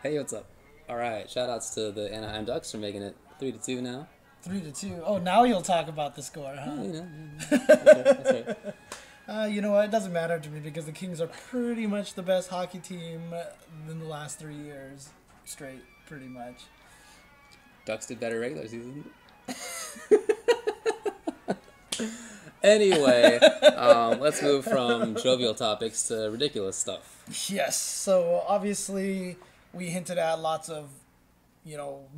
Hey, what's up? All right, shout outs to the Anaheim Ducks for making it 3-2 now. 3-2. Oh, now you'll talk about the score, huh? Yeah, you know, that's right. You know what? It doesn't matter to me because the Kings are pretty much the best hockey team in the last 3 years straight, pretty much. Ducks did better regular season. Anyway, let's move from jovial topics to ridiculous stuff. Yes. So obviously we hinted at lots of,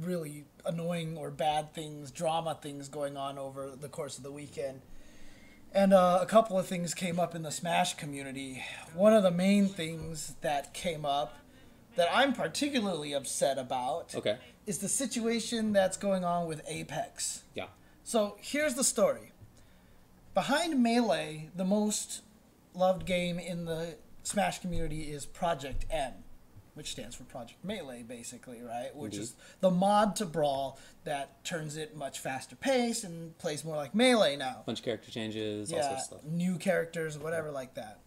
really annoying or bad things, drama things going on over the course of the weekend. And a couple of things came up in the Smash community. One of the main things that came up that I'm particularly upset about is the situation that's going on with Apex. Yeah. So here's the story. Behind Melee, the most loved game in the Smash community is Project M, which stands for Project Melee, basically, right? Which is the mod to Brawl that turns it much faster pace and plays more like Melee now. Bunch of character changes, all sorts of stuff. New characters, whatever like that.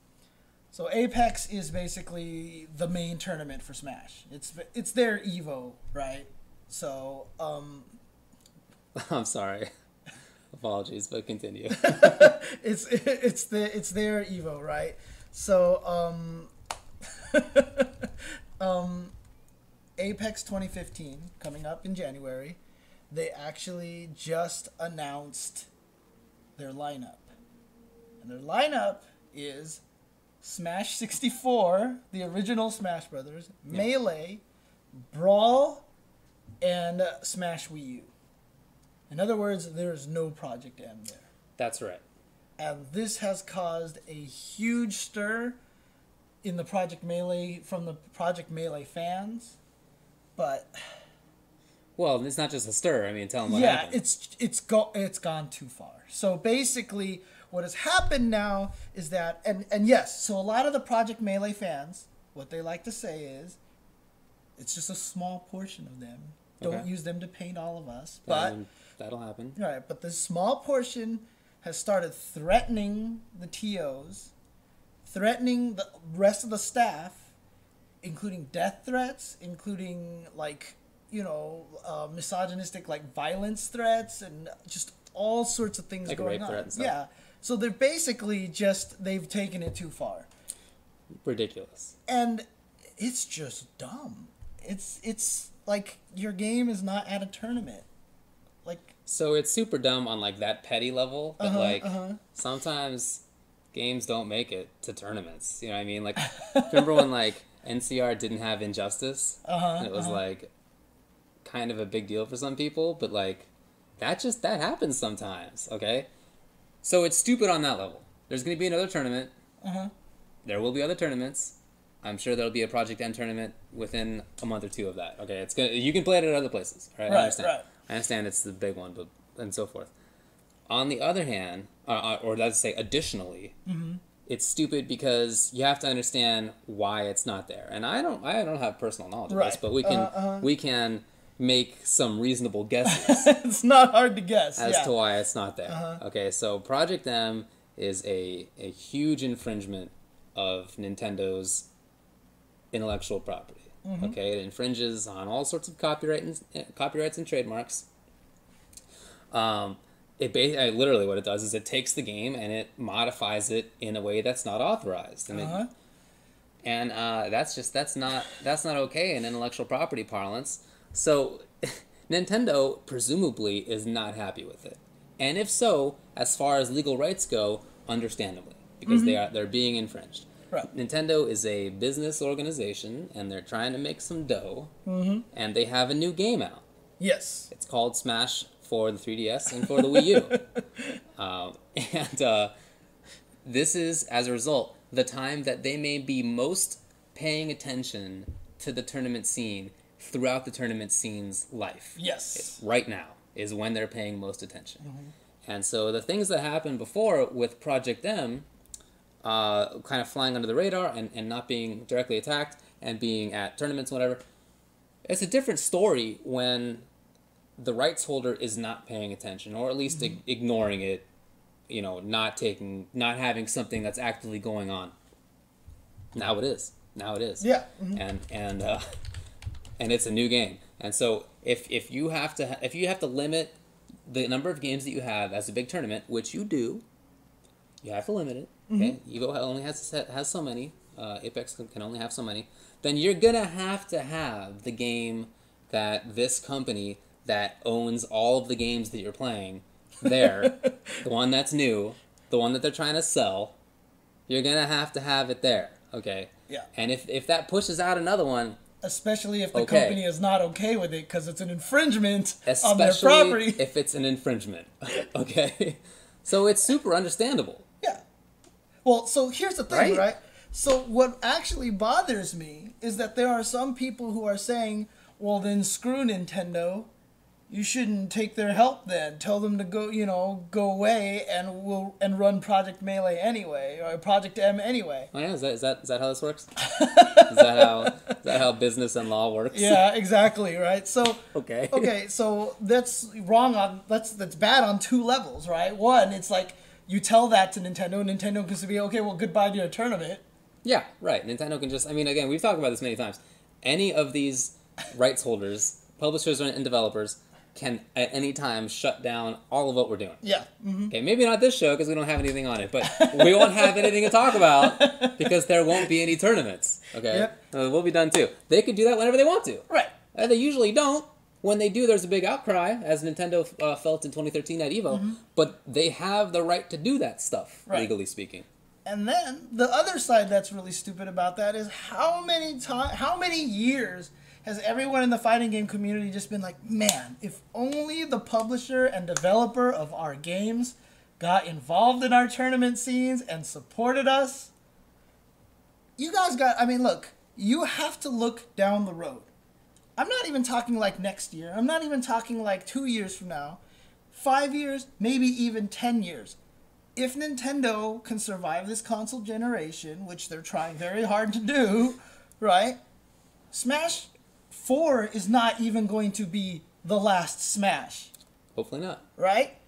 So Apex is basically the main tournament for Smash. It's their Evo, right? So, I'm sorry. Apologies, but continue. it's their Evo, right? So, Apex 2015 coming up in January, they actually just announced their lineup. And their lineup is Smash 64, the original Smash Brothers, Melee, Brawl, and Smash Wii U. In other words, there is no Project M there. That's right. And this has caused a huge stir in the Project Melee from the Project Melee fans, but well, it's not just a stir. I mean, tell them what happened. It's gone too far. So basically, what has happened now is that and yes, so a lot of the Project Melee fans, what they like to say is, it's just a small portion of them. Don't use them to paint all of us, but that'll happen. Right, but this small portion has started threatening the TOs, threatening the rest of the staff, including death threats, including misogynistic violence threats, and just all sorts of things going on. Threat and stuff. Yeah, so they're basically they've taken it too far. Ridiculous. And it's just dumb. It's like your game is not at a tournament. So it's super dumb on that petty level, but sometimes games don't make it to tournaments. You know what I mean? Remember when NCR didn't have Injustice? And it was kind of a big deal for some people, but that happens sometimes, okay? So it's stupid on that level. There's going to be another tournament. There will be other tournaments. I'm sure there'll be a Project M tournament within a month or two of that. Okay, you can play it at other places. Right? I understand. Right. I understand it's the big one, and so forth. On the other hand, or let's say additionally, it's stupid because you have to understand why it's not there. And I don't have personal knowledge of this, but we can make some reasonable guesses. It's not hard to guess as to why it's not there. Okay, so Project M is a huge infringement of Nintendo's intellectual property. Okay, it infringes on all sorts of copyrights and trademarks. Literally what it does is it takes the game and it modifies it in a way that's not authorized, and that's not okay in intellectual property parlance. So Nintendo presumably is not happy with it, and if so, as far as legal rights go, understandably, because they're being infringed. Right. Nintendo is a business organization, and they're trying to make some dough, and they have a new game out. Yes. It's called Smash for the 3DS and for the Wii U. This is, as a result, the time that they may be most paying attention to the tournament scene throughout the tournament scene's life. Yes. Right now is when they're paying most attention. And so the things that happened before with Project M, kind of flying under the radar and not being directly attacked and being at tournaments and whatever, it's a different story when the rights holder is not paying attention, or at least ignoring it, not having something that's actively going on. Now it is. Now it is. Yeah. And it's a new game. And so if you have to limit the number of games that you have as a big tournament, which you do, you have to limit it. Okay, Evo only has so many. Apex can only have so many. Then you're gonna have to have the game that this company that owns all of the games that you're playing there, the one that's new, the one that they're trying to sell. You're gonna have to have it there. Okay. Yeah. And if that pushes out another one. Especially if the company is not okay with it because it's an infringement on their Especially property. if it's an infringement. Okay? So it's super understandable. Yeah. Well, so here's the thing, right? So what actually bothers me is that there are some people who are saying, well, then screw Nintendo. You shouldn't take their help then. Tell them to go away and run Project Melee anyway, or Project M anyway. Oh yeah, is that how this works? is that how business and law works? Yeah, exactly, right? So Okay, so that's wrong that's bad on two levels, right? One, it's like you tell that to Nintendo, and Nintendo can be okay, well, goodbye to your tournament. Yeah, right. Nintendo can just, I mean, again, we've talked about this many times. Any of these rights holders, publishers and developers, can at any time shut down all of what we're doing. Yeah. Okay, maybe not this show because we don't have anything on it, but we won't have anything to talk about because there won't be any tournaments. Okay, Yep. We'll be done too. They could do that whenever they want to. Right. And they usually don't. When they do, there's a big outcry, as Nintendo felt in 2013 at Evo. But they have the right to do that stuff, legally speaking. And then the other side that's really stupid about that is how many years has everyone in the fighting game community just been like, man, if only the publisher and developer of our games got involved in our tournament scenes and supported us. You guys look, you have to look down the road. I'm not even talking like next year. I'm not even talking like 2 years from now. 5 years, maybe even 10 years. If Nintendo can survive this console generation, which they're trying very hard to do, right? Smash 4 is not even going to be the last Smash. Hopefully not. Right?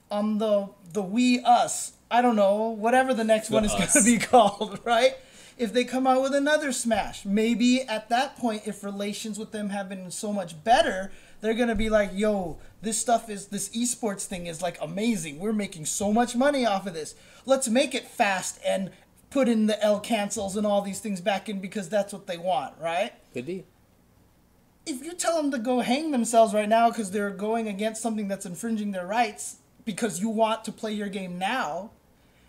On the Wii Us, I don't know, whatever the next one is going to be called, right? If they come out with another Smash, maybe at that point, if relations with them have been so much better, they're going to be like, yo, this esports thing is like amazing. We're making so much money off of this. Let's make it fast and put in the L cancels and all these things back in because that's what they want, right? Could be. If you tell them to go hang themselves right now because they're going against something that's infringing their rights because you want to play your game now,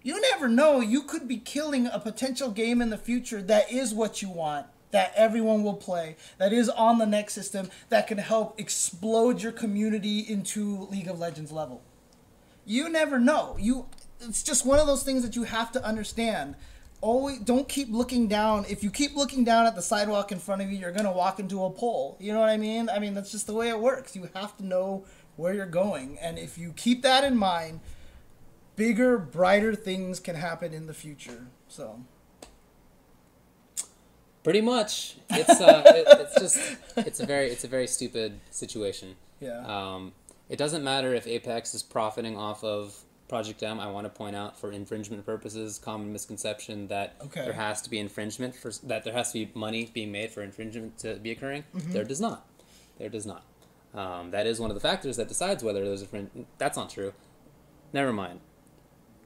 you never know. You could be killing a potential game in the future that is what you want, that everyone will play, that is on the next system, that can help explode your community into League of Legends level. You never know. It's just one of those things that you have to understand. Always don't keep looking down. If you keep looking down at the sidewalk in front of you, you're going to walk into a pole. You know what I mean? I mean, that's just the way it works. You have to know where you're going. And if you keep that in mind, bigger, brighter things can happen in the future. So pretty much. It's it's a very stupid situation. Yeah. It doesn't matter if Apex is profiting off of Project M. I want to point out, for infringement purposes, common misconception that there has to be infringement that there has to be money being made for infringement to be occurring. There does not. There does not. That is one of the factors that decides whether there's infringement. That's not true. Never mind.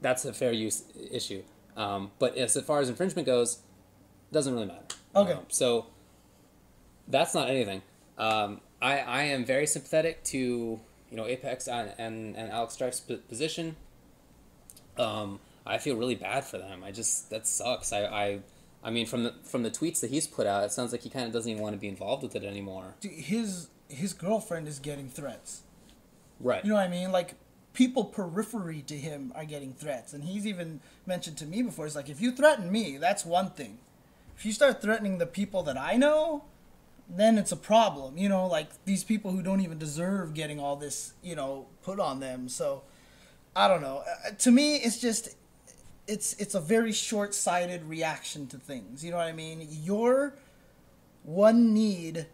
That's a fair use issue. But as far as infringement goes, it doesn't really matter. Okay. So that's not anything. I am very sympathetic to Apex and Alex Strife's position. I feel really bad for them. That sucks. I mean, from the tweets that he's put out, it sounds like he kind of doesn't even want to be involved with it anymore. Dude, his girlfriend is getting threats. Right. You know what I mean? Like, people periphery to him are getting threats. And he's even mentioned to me before, he's like, if you threaten me, that's one thing. If you start threatening the people that I know, then it's a problem. Like these people who don't even deserve getting all this, put on them. So, I don't know. To me, it's just, it's a very short-sighted reaction to things. You know what I mean? Your one need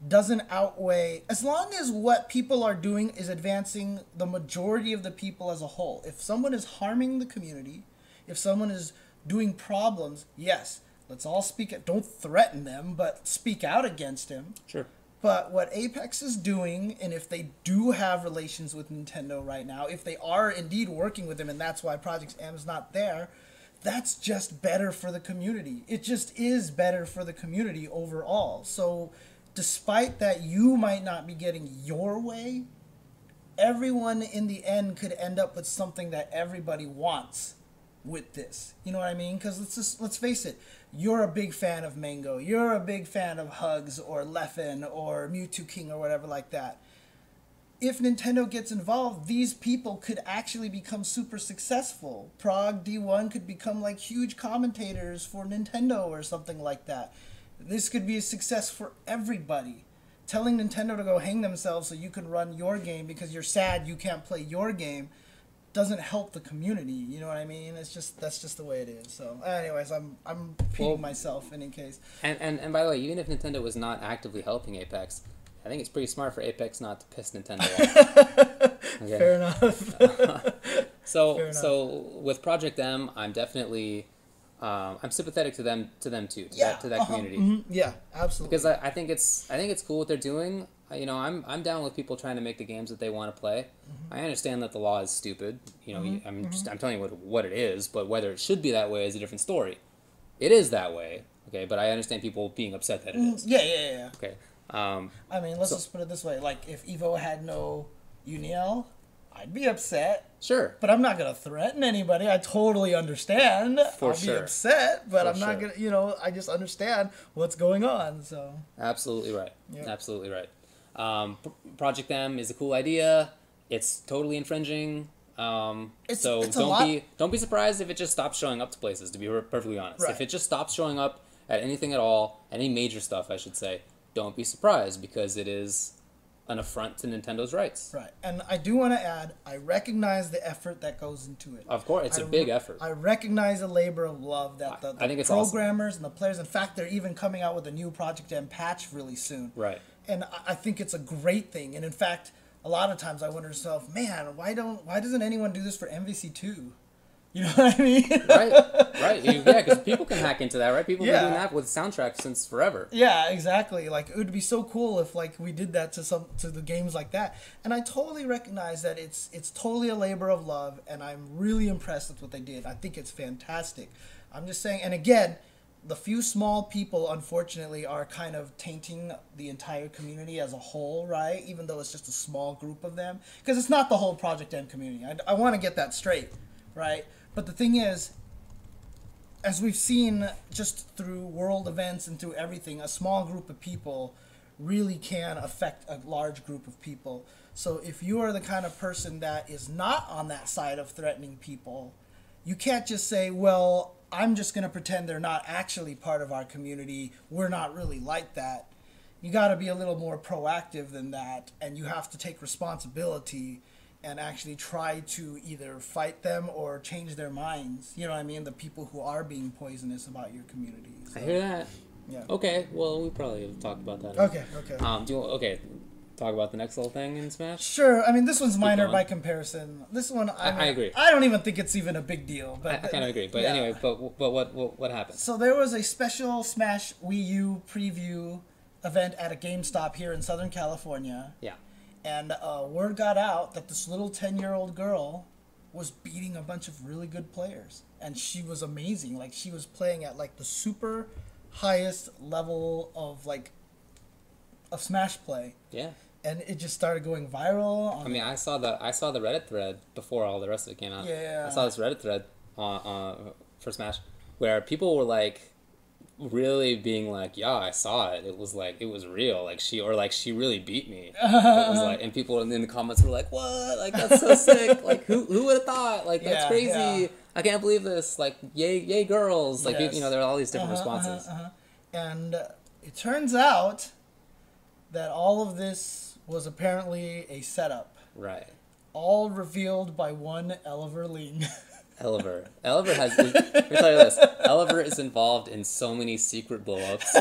doesn't outweigh, as long as what people are doing is advancing the majority of the people as a whole. If someone is harming the community, if someone is doing problems, yes, Let's all speak. Don't threaten them, but speak out against him. Sure. But what Apex is doing, and if they do have relations with Nintendo right now, if they are indeed working with them, and that's why Project M's not there, that's just better for the community. It just is better for the community overall. So despite that you might not be getting your way, everyone in the end could end up with something that everybody wants with this. You know what I mean? Because let's face it, you're a big fan of Mango, you're a big fan of Hugs or Leffen or Mewtwo King or whatever like that. If Nintendo gets involved, these people could actually become super successful. Prague D1 could become like huge commentators for Nintendo or something like that. This could be a success for everybody. Telling Nintendo to go hang themselves so you can run your game because you're sad you can't play your game doesn't help the community. You know what I mean? That's just the way it is. So, anyways, I'm repeating myself in any case. And by the way, even if Nintendo was not actively helping Apex, I think it's pretty smart for Apex not to piss Nintendo off. Okay. Fair enough. So with Project M, I'm definitely I'm sympathetic to them too, to that community. Mm-hmm. Yeah, absolutely. Because I think it's cool what they're doing. You know, I'm down with people trying to make the games that they want to play. Mm-hmm. I understand that the law is stupid. You know, mm-hmm. I'm telling you what it is, but whether it should be that way is a different story. It is that way, okay, but I understand people being upset that it is. Yeah. Okay. I mean, let's just put it this way. Like, if Evo had no Uniel, I'd be upset. Sure. But I'm not going to threaten anybody. I totally understand. I'll be upset, but I'm not going to, I just understand what's going on, so. Absolutely right. Yep. Absolutely right. Project M is a cool idea. It's totally infringing. So don't be surprised if it just stops showing up to places, to be perfectly honest. Right. If it just stops showing up at anything at all, any major stuff, I should say, don't be surprised, because it is an affront to Nintendo's rights. Right. And I do want to add, I recognize the effort that goes into it. Of course, it's a big effort. I recognize the labor of love that the programmers and the players, in fact, they're even coming out with a new Project M patch really soon. Right. And I think it's a great thing. And in fact, a lot of times I wonder to myself, man, why doesn't anyone do this for MVC2? You know what I mean? Right. Yeah, because people can hack into that, right? People have been doing that with soundtracks since forever. Yeah, exactly. Like, it would be so cool if like we did that to the games like that. And I totally recognize that it's totally a labor of love, and I'm really impressed with what they did. I think it's fantastic. I'm just saying, and again, the few small people, unfortunately, are kind of tainting the entire community as a whole, right? Even though it's just a small group of them. Because it's not the whole Project M community. I want to get that straight, right? But the thing is, as we've seen just through world events and through everything, a small group of people really can affect a large group of people. So if you are the kind of person that is not on that side of threatening people, you can't just say, well, I'm just going to pretend they're not actually part of our community. We're not really like that. You got to be a little more proactive than that, and you have to take responsibility and actually try to either fight them or change their minds. You know what I mean? The people who are being poisonous about your community. So, I hear that. Yeah. Okay, well, we probably have talked about that. Okay. Talk about the next little thing in Smash? Sure. I mean, this one's minor by comparison. This one, I agree. I don't even think it's even a big deal. But I kind of agree. But anyway, but what happened? So there was a special Smash Wii U preview event at a GameStop here in Southern California. Yeah. And word got out that this little 10-year-old girl was beating a bunch of really good players. And she was amazing. Like, she was playing at, like, the super highest level of Smash play. Yeah. And it just started going viral. I saw the Reddit thread before all the rest of it came out. Yeah. I saw this Reddit thread for Smash where people were, like, really being like, yeah, I saw it. It was like, it was real. Like, she really beat me. It was like, and people in the comments were like, what? Like, that's so sick. Like, who would have thought? Like, that's crazy. Yeah. I can't believe this. Like, yay girls. Like, yes. There are all these different responses. And it turns out that all of this was apparently a setup. Right. All revealed by one Eliver Ling. Eliver has. Let me tell you this. Eliver is involved in so many secret blow-ups.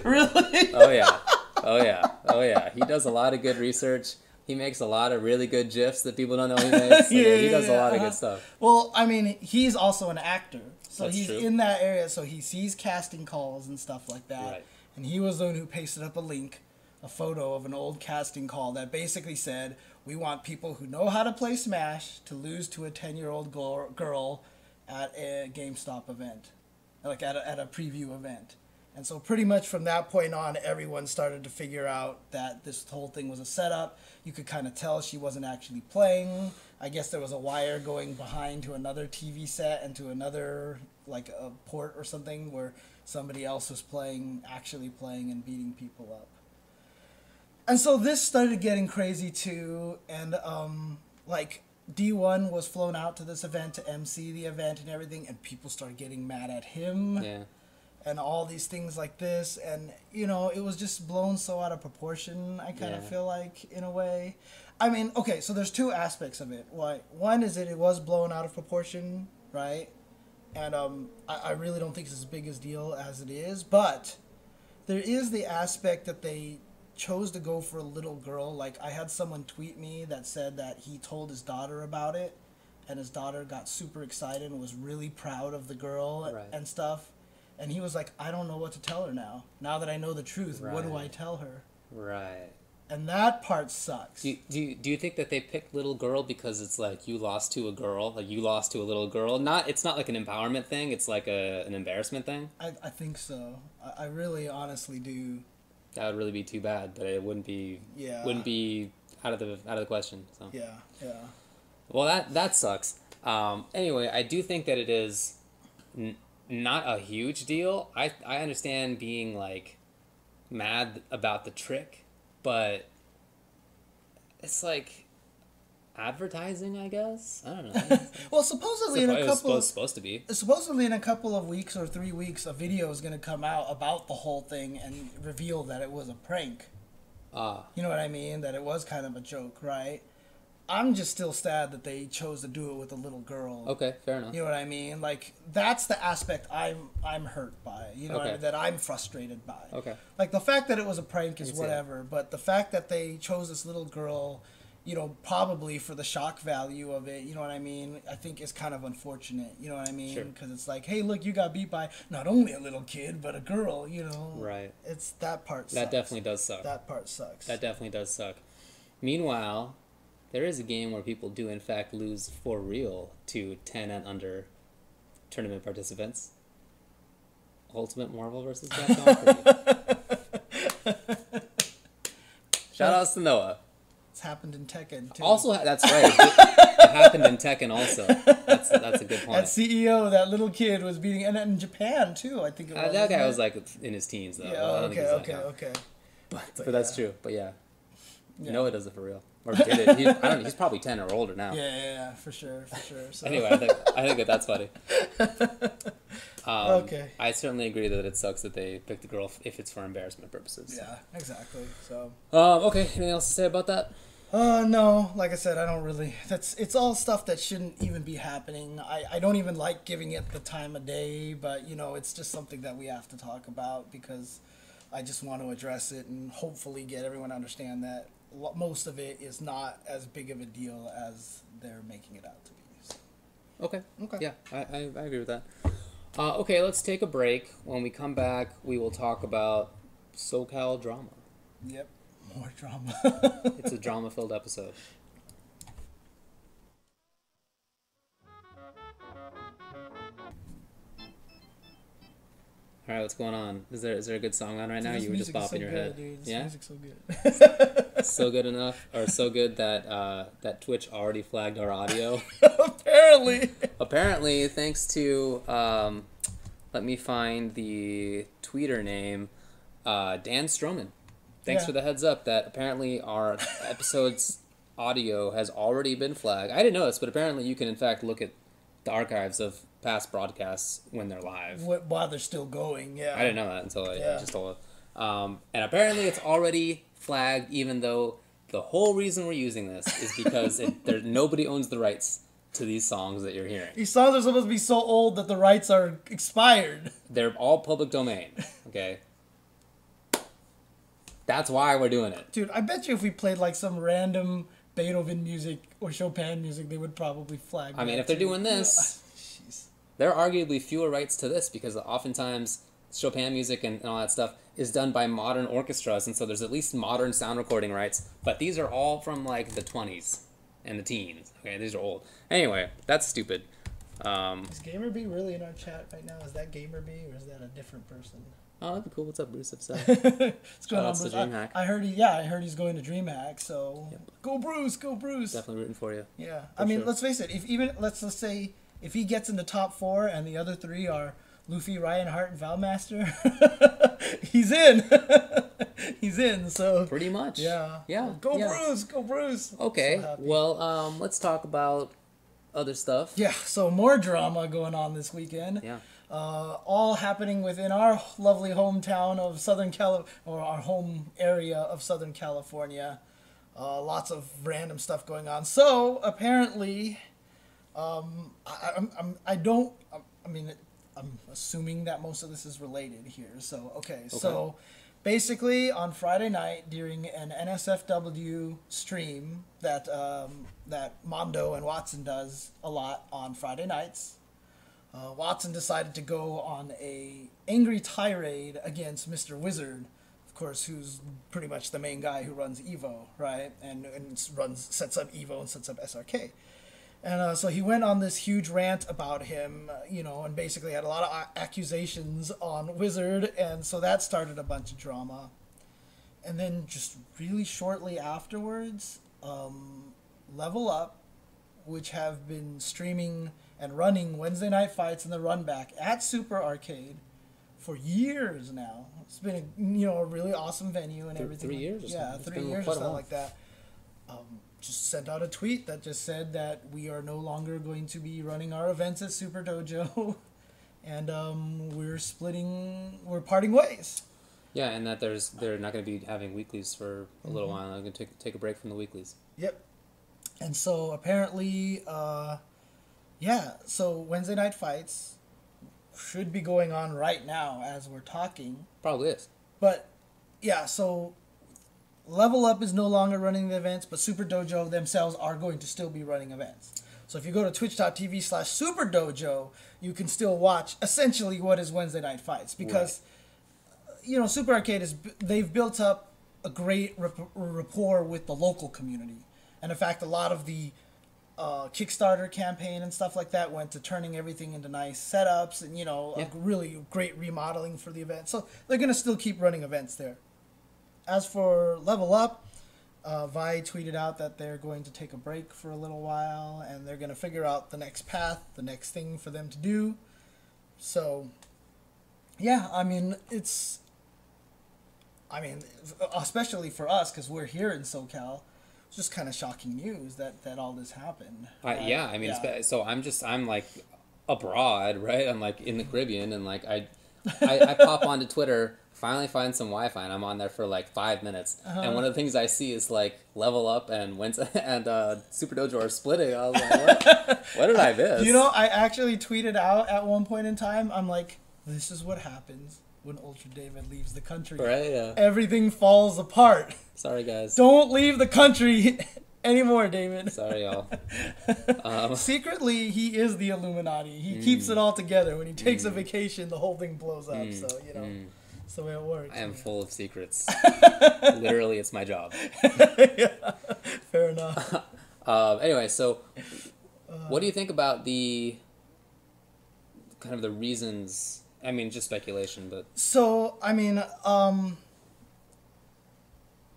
Really? Oh yeah. He does a lot of good research. He makes a lot of really good GIFs that people don't know he makes. He does a lot of good stuff. Well, I mean, he's also an actor. So That's he's true. in that area, so he sees casting calls and stuff like that. Right. And he was the one who pasted up a photo of an old casting call that basically said, we want people who know how to play Smash to lose to a 10-year-old girl at a GameStop event. Like at a preview event. And so pretty much from that point on, everyone started to figure out that this whole thing was a setup. You could kind of tell she wasn't actually playing. I guess there was a wire going behind to another TV set and to another, like a port or something, where somebody else was actually playing and beating people up. And so this started getting crazy too, and like D1 was flown out to this event to MC the event and everything, and people started getting mad at him. Yeah. And all these things like this, and you know, it was just blown so out of proportion, I kind of feel like, in a way. I mean, okay, so there's two aspects of it. One is that it was blown out of proportion, right? And I really don't think it's as big a deal as it is, but there is the aspect that they chose to go for a little girl. Like, I had someone tweet me that said that he told his daughter about it, and his daughter got super excited and was really proud of the girl and stuff. And he was like, I don't know what to tell her now. Now that I know the truth, what do I tell her? Right. And that part sucks. Do you think that they picked little girl because it's like you lost to a girl, like you lost to a little girl? It's not like an empowerment thing. It's like an embarrassment thing. I think so. I really honestly do. That would really be too bad, but it wouldn't be. Yeah. Wouldn't be out of the question. So. Yeah. Yeah. Well, that sucks. Anyway, I do think that it is not a huge deal. I understand being like mad about the trick, but it's like advertising, I guess. I don't know. Well, supposedly in a couple supposed to be. Supposedly in a couple of weeks or 3 weeks, a video is going to come out about the whole thing and reveal that it was a prank. You know what I mean? That it was kind of a joke, right? I'm just still sad that they chose to do it with a little girl. Okay, fair enough. You know what I mean? Like, that's the aspect I'm hurt by. You know what I mean? That I'm frustrated by. Okay. Like, the fact that it was a prank is whatever, but the fact that they chose this little girl, you know, probably for the shock value of it, you know what I mean, I think is kind of unfortunate. You know what I mean? Because it's like, hey, look, you got beat by not only a little kid, but a girl, you know? Right. It's that part sucks. That definitely does suck. That part sucks. That definitely does suck. Meanwhile, there is a game where people do in fact lose for real to 10 and under tournament participants. Ultimate Marvel vs. Capcom 3. Shout outs to Noah. It's happened in Tekken too. Also, that's right. It happened in Tekken also. That's a good point. That CEO, that little kid was beating, and in Japan too, I think it was. That guy was like in his teens though. Yeah, okay. But that's true. But yeah. Noah does it for real. Or did it. He's probably 10 or older now. Yeah, for sure. So. Anyway, I think that's funny. Okay. I certainly agree that it sucks that they picked the girl if it's for embarrassment purposes. Yeah, exactly. So. Okay. Anything else to say about that? No. Like I said, I don't really. It's all stuff that shouldn't even be happening. I don't even like giving it the time of day, but you know, it's just something that we have to talk about because I just want to address it and hopefully get everyone to understand that most of it is not as big of a deal as they're making it out to be. So. Okay. Yeah, I agree with that. Okay, let's take a break. When we come back, we will talk about SoCal drama. Yep, more drama. It's a drama-filled episode. All right, what's going on? Is there a good song on right now? You were just bopping your head. Dude. This music's so good. So good enough, or so good that that Twitch already flagged our audio. Apparently, thanks to let me find the tweeter name, Dan Stroman. Thanks for the heads up that apparently our episode's audio has already been flagged. I didn't know this, but apparently you can in fact look at the archives of past broadcasts when they're live. While they're still going, yeah. I didn't know that until I just told it. And apparently it's already flagged, even though the whole reason we're using this is because nobody owns the rights to these songs that you're hearing. These songs are supposed to be so old that the rights are expired. They're all public domain, okay? That's why we're doing it. Dude, I bet you if we played like some random Beethoven music or Chopin music, they would probably flag. I mean, if they're doing this, there are arguably fewer rights to this because oftentimes Chopin music and all that stuff is done by modern orchestras, and so there's at least modern sound recording rights. But these are all from like the 20s and the teens. Okay, these are old. Anyway, that's stupid. Is Gamer B really in our chat right now? Is that Gamer B or is that a different person? Oh, that'd be cool. What's up, Bruce? What's going on, Bruce? I heard he's going to DreamHack. So yep. Go Bruce, go Bruce. Definitely rooting for you. Yeah, I mean, let's face it. Let's say if he gets in the top 4 and the other 3 are Luffy, Ryan Hart, and Valmaster, he's in. He's in. So pretty much. Yeah. Yeah. Go Bruce, go Bruce. Okay. So well, let's talk about other stuff. Yeah. So more drama going on this weekend. Yeah. All happening within our lovely hometown of Southern or our home area of Southern California. Lots of random stuff going on. So apparently, I'm assuming that most of this is related here. So okay. So basically, on Friday night during an NSFW stream that Mondo and Watson does a lot on Friday nights. Watson decided to go on a angry tirade against Mr. Wizard, of course, who's pretty much the main guy who runs Evo, right? And sets up Evo and sets up SRK. And so he went on this huge rant about him, and basically had a lot of accusations on Wizard, and so that started a bunch of drama. And then just really shortly afterwards, LevelUp, which have been streaming and running Wednesday night fights in the run back at Super Arcade for years now. It's been a really awesome venue and everything. 3 years. Yeah, 3 years or something like that. Just sent out a tweet that just said that we are no longer going to be running our events at Super Dojo, and we're parting ways. Yeah, and that they're not going to be having weeklies for a little while. I'm going to take a break from the weeklies. Yep. And so apparently, so Wednesday night fights should be going on right now as we're talking. Probably is. But yeah, so LevelUp is no longer running the events, but Super Dojo themselves are going to still be running events. So if you go to twitch.tv/SuperDojo, you can still watch essentially what is Wednesday night fights because, Super Arcade they've built up a great rapport with the local community. And in fact, a lot of the Kickstarter campaign and stuff like that went to turning everything into nice setups and, a really great remodeling for the event. So they're going to still keep running events there. As for LevelUp, Vi tweeted out that they're going to take a break for a little while and they're going to figure out the next path, the next thing for them to do. So, yeah, especially for us because we're here in SoCal, it's just kind of shocking news that all this happened. So I'm like abroad, right? I'm like in the Caribbean and like I pop onto Twitter, finally find some Wi-Fi, and I'm on there for like 5 minutes. And one of the things I see is like LevelUp and Super Dojo are splitting. I was like, what did I miss? I actually tweeted out at one point in time, I'm like, this is what happens when Ultra David leaves the country. Right, yeah. Everything falls apart. Sorry, guys. Don't leave the country anymore, David. Sorry, y'all. Secretly, he is the Illuminati. He keeps it all together. When he takes a vacation, the whole thing blows up. So, that's the way it works. I am full of secrets. Literally, it's my job. Yeah, fair enough. Anyway, so what do you think about the kind of the reasons? I mean, just speculation, but... So,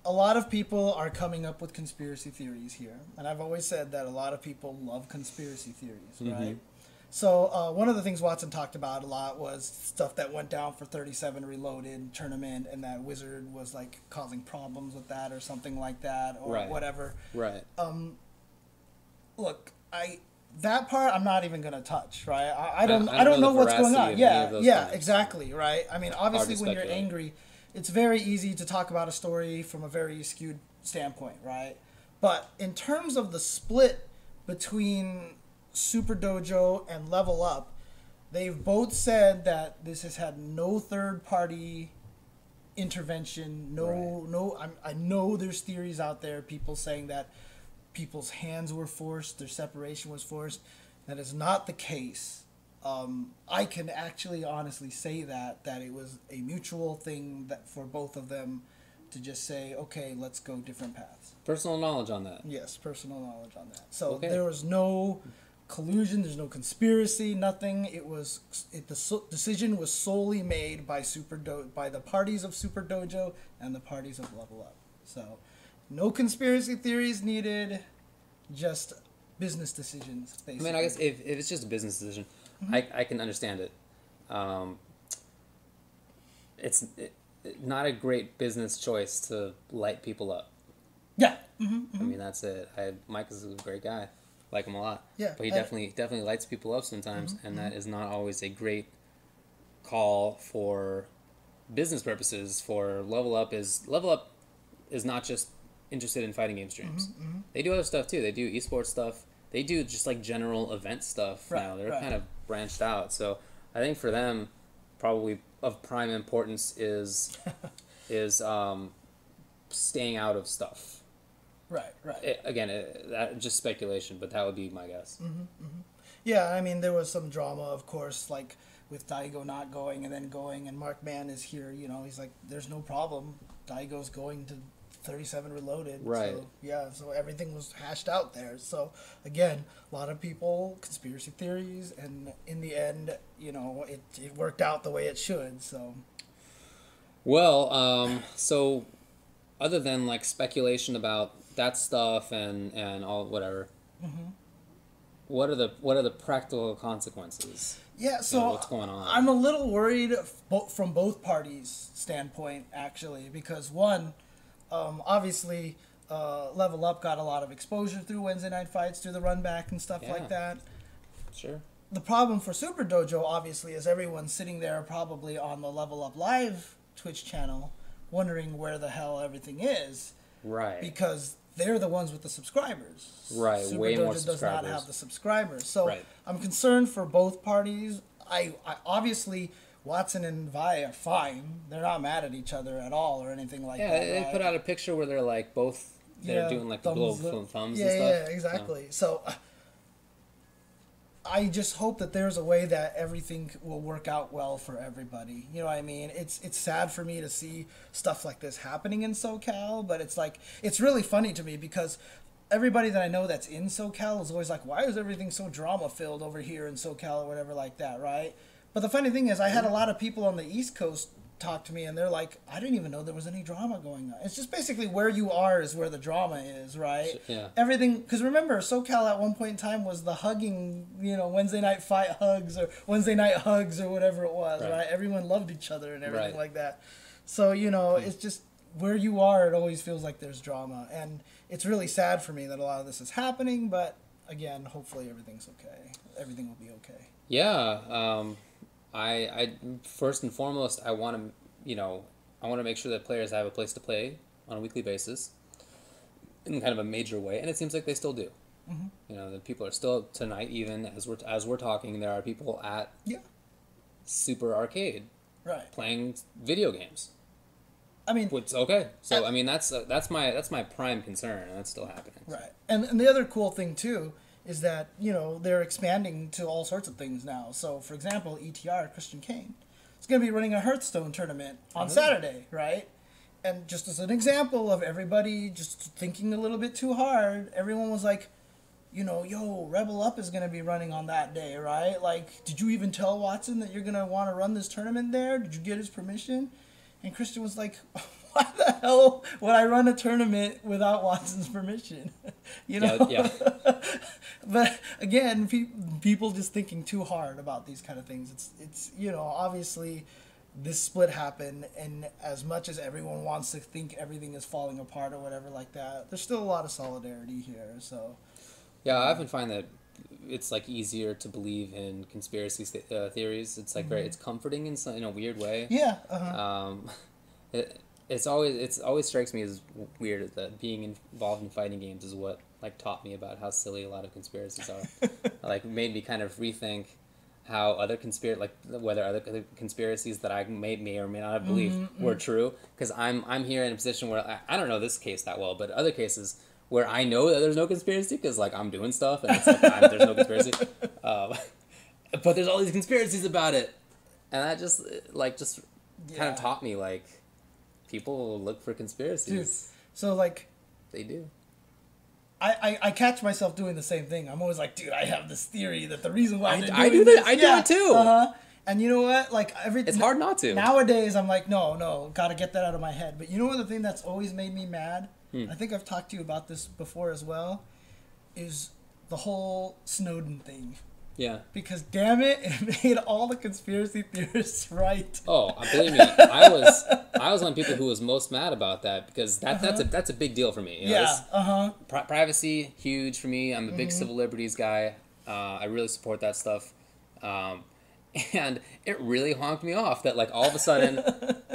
a lot of people are coming up with conspiracy theories here. And I've always said that a lot of people love conspiracy theories, right? So, one of the things Watson talked about a lot was stuff that went down for 37 Reloaded tournament and that Wizard was, like, causing problems with that or something like that or whatever. Right. Look, that part I'm not even gonna touch, right? I don't know what's going on. Yeah, exactly, right? I mean, obviously when you're angry, it's very easy to talk about a story from a very skewed standpoint, right? But in terms of the split between Super Dojo and LevelUp, they've both said that this has had no third party intervention. I know there's theories out there, people saying that people's hands were forced, their separation was forced. That is not the case. I can actually honestly say that it was a mutual thing that for both of them to just say, okay, let's go different paths. Personal knowledge on that. Yes, personal knowledge on that. So there was no collusion, there's no conspiracy, nothing. The decision was solely made by by the parties of Super Dojo and the parties of Level Up. So no conspiracy theories needed, just business decisions, basically. I mean, I guess if it's just a business decision, I can understand it. It's not a great business choice to light people up. Yeah. I mean, that's it. Mike is a great guy. Like him a lot. Yeah. But he definitely lights people up sometimes, and that is not always a great call for business purposes. For Level Up is not just interested in fighting game streams. They do other stuff too. They do esports stuff. They do just like general event stuff now. They're kind of branched out. So I think for them, probably of prime importance is staying out of stuff. Right. That just speculation, but that would be my guess. Yeah, I mean, there was some drama, of course, like with Daigo not going and then going, and Mark Mann is here, he's like, there's no problem. Daigo's going to 37 Reloaded. Right. So, yeah, so everything was hashed out there. So, again, a lot of people, conspiracy theories, and in the end, it worked out the way it should, so. Well, so other than like speculation about that stuff and all whatever, what are the practical consequences? Yeah, so what's going on? I'm a little worried from both parties' standpoint, actually, because one, obviously, Level Up got a lot of exposure through Wednesday night fights, through the run back and stuff like that. Sure. The problem for Super Dojo, obviously, is everyone's sitting there probably on the Level Up Live Twitch channel, wondering where the hell everything is. Right. Because they're the ones with the subscribers. Right, Super way Dojo more does subscribers. not have the subscribers. So I'm concerned for both parties. I obviously, Watson and Vi are fine. They're not mad at each other at all or anything like that. Yeah, they put out a picture where they're like they're doing like the little thumbs and stuff. Yeah, exactly. So I just hope that there's a way that everything will work out well for everybody. You know what I mean? It's sad for me to see stuff like this happening in SoCal, but it's really funny to me because everybody that I know that's in SoCal is always like, why is everything so drama-filled over here in SoCal or whatever like that, right? But the funny thing is I had a lot of people on the East Coast talk to me and they're like, I didn't even know there was any drama going on. It's just basically where you are is where the drama is, right? Yeah. Everything, because remember, SoCal at one point in time was the hugging, Wednesday night fight hugs or Wednesday night hugs or whatever it was, right? Everyone loved each other and everything like that. So, it's just where you are, it always feels like there's drama. And it's really sad for me that a lot of this is happening, but again, hopefully everything's okay. Everything will be okay. Yeah. I first and foremost, I want to make sure that players have a place to play on a weekly basis in kind of a major way, and it seems like they still do. That people are still tonight, even as we're talking, there are people at Super Arcade playing video games. I mean, it's okay. So I mean, that's my prime concern, and that's still happening. Right, and the other cool thing too is that, they're expanding to all sorts of things now. So, for example, ETR, Christian Kane, is going to be running a Hearthstone tournament on Saturday, right? And just as an example of everybody just thinking a little bit too hard, everyone was like, yo, Rebel Up is going to be running on that day, right? Like, did you even tell Watson that you're going to want to run this tournament there? Did you get his permission? And Christian was like, why the hell would I run a tournament without Watson's permission? Yeah. But again, people just thinking too hard about these kind of things. It's obviously this split happened, and as much as everyone wants to think everything is falling apart or whatever like that, there's still a lot of solidarity here. So yeah, I often find that it's like easier to believe in conspiracy theories. It's like it's comforting in a weird way. Yeah. It always strikes me as weird that being involved in fighting games is what like taught me about how silly a lot of conspiracies are. Like made me kind of rethink how other whether other conspiracies that I may or may not have believed were true, because I'm here in a position where I don't know this case that well, but other cases where I know that there's no conspiracy because like I'm doing stuff and it's like there's no conspiracy, but there's all these conspiracies about it, and that just kind of taught me like people look for conspiracies. Dude, so like they do. I catch myself doing the same thing. I'm always like, dude, I have this theory that the reason why I do it too. And you know what? Like it's hard not to. Nowadays, I'm like, no, gotta get that out of my head. But you know what? The thing that's always made me mad, I think I've talked to you about this before as well, is the whole Snowden thing. Yeah. Because damn it, it made all the conspiracy theorists right. Oh, believe me, I was one of the people who was most mad about that because that's a big deal for me. You know, privacy, huge for me. I'm a big civil liberties guy. I really support that stuff. And it really honked me off that like all of a sudden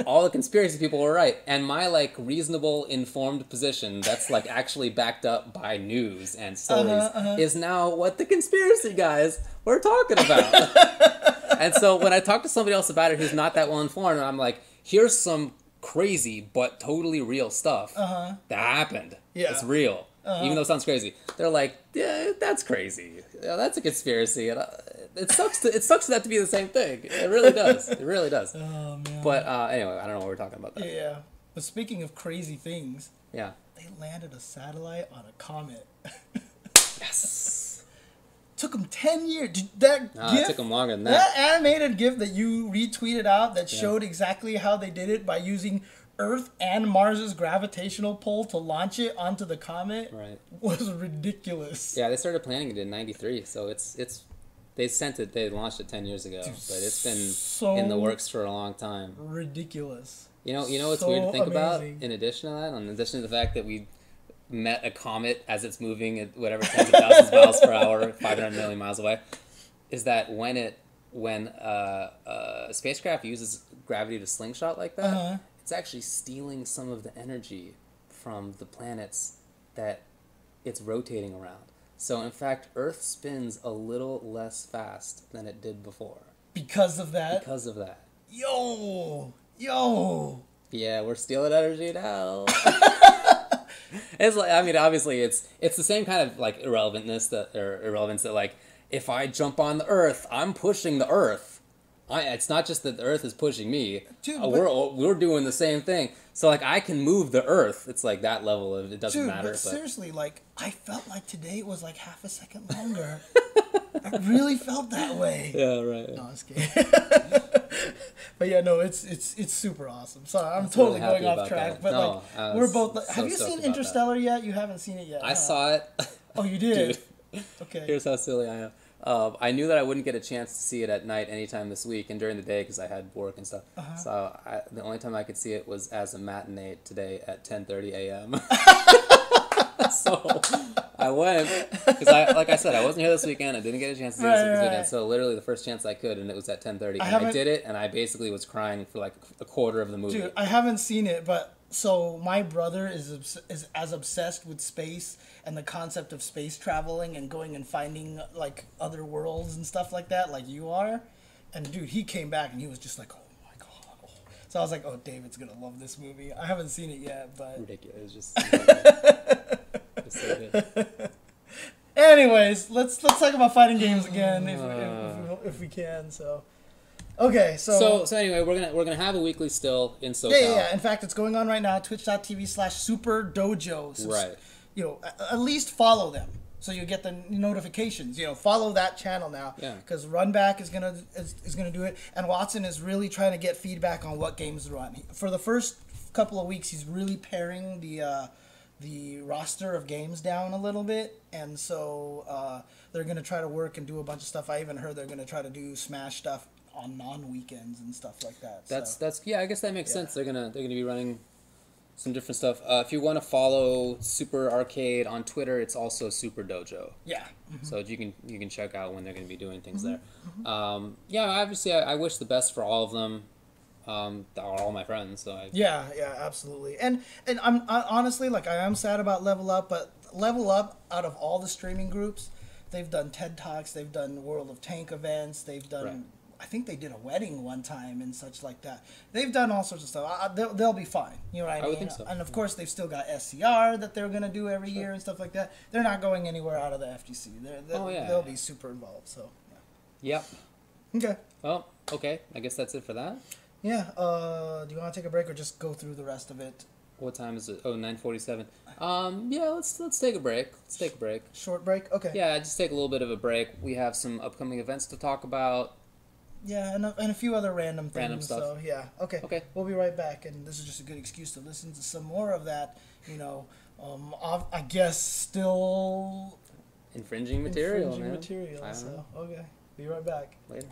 all the conspiracy people were right, and my like reasonable informed position that's like actually backed up by news and stories is now what the conspiracy guys were talking about. And so when I talk to somebody else about it who's not that well informed, I'm like, here's some crazy but totally real stuff that happened. It's real. Even though it sounds crazy, they're like, yeah, that's crazy. Yeah, that's a conspiracy. And it sucks for that to be the same thing. It really does. It really does. Oh man. But anyway, I don't know what we're talking about. That. Yeah. But speaking of crazy things, they landed a satellite on a comet. Yes. Took them 10 years. It took them longer than that. That animated GIF that you retweeted out that showed exactly how they did it by using Earth and Mars's gravitational pull to launch it onto the comet was ridiculous. Yeah, they started planning it in '93, so they launched it 10 years ago, but it's been in the works for a long time. Ridiculous. You know what's weird to think about? In addition to that, in addition to the fact that we met a comet as it's moving at whatever tens of thousands of miles per hour, 500 million miles away, is that when a spacecraft uses gravity to slingshot like that. It's actually stealing some of the energy from the planets that it's rotating around. So, in fact, Earth spins a little less fast than it did before. Because of that? Because of that. Yo! Yeah, we're stealing energy now. It's like, I mean, obviously, it's the same kind of, like, irrelevance that, like, if I jump on the Earth, I'm pushing the Earth. It's not just that the Earth is pushing me. Dude, we're doing the same thing. So like I can move the Earth. It's like that level of it doesn't matter. But seriously, like I felt like today was like half a second longer. I really felt that way. Yeah, right. No, I'm just kidding. But yeah, no, it's super awesome. Sorry, I'm totally going off track. That. But no, like we're both. Have you seen Interstellar yet? You haven't seen it yet. I saw it. Oh, you did. Dude. Okay. Here's how silly I am. I knew that I wouldn't get a chance to see it at night anytime this week and during the day because I had work and stuff. So the only time I could see it was as a matinee today at 10:30 a.m. So I went because like I said, I wasn't here this weekend. I didn't get a chance to see this weekend. So literally the first chance I could, and it was at 10:30. I did it, and I basically was crying for like a quarter of the movie. Dude, I haven't seen it, but. So my brother is as obsessed with space and the concept of space traveling and going and finding like other worlds and stuff like that, like you are. And dude, he came back and he was just like, "Oh my god!" So I was like, "Oh, David's gonna love this movie." I haven't seen it yet, but ridiculous. It's so good. Anyways, let's talk about fighting games again if we can. So. Okay, so anyway, we're gonna have a weekly still in SoCal. Yeah. In fact, it's going on right now. Twitch.tv/SuperDojo. So, right. You know, at least follow them so you get the notifications. You know, follow that channel now. Yeah. Because Runback is gonna do it, and Watson is really trying to get feedback on what games to run. For the first couple of weeks, he's really paring the roster of games down a little bit, and so they're gonna try to work and do a bunch of stuff. I even heard they're gonna try to do Smash stuff on non-weekends and stuff like that. That's yeah, I guess that makes sense. They're gonna be running some different stuff. If you want to follow Super Arcade on Twitter, it's also Super Dojo. Yeah. So you can check out when they're gonna be doing things there. Obviously I wish the best for all of them. Are all my friends. So yeah, absolutely. And I'm honestly, like, I am sad about LevelUp, but LevelUp, out of all the streaming groups, They've done TED Talks. They've done World of Tank events. They've done. Right. I think they did a wedding one time and such like that. They've done all sorts of stuff. They'll be fine. You know what I mean? would think so. And of course, they've still got SCR that they're going to do every year and stuff like that. They're not going anywhere out of the FGC. They'll be super involved. So. Yeah. Yep. Okay. Well, okay. I guess that's it for that. Yeah. Do you want to take a break or just go through the rest of it? What time is it? Oh, 9:47. Yeah, let's take a break. Let's take a break. Short break? Okay. Yeah, just take a little bit of a break. We have some upcoming events to talk about. Yeah, and a few other random things. Random stuff. So, yeah. Okay. Okay. We'll be right back, and this is just a good excuse to listen to some more of that, you know, I guess still... Infringing material, Infringing man. material, so, okay. Be right back. Later.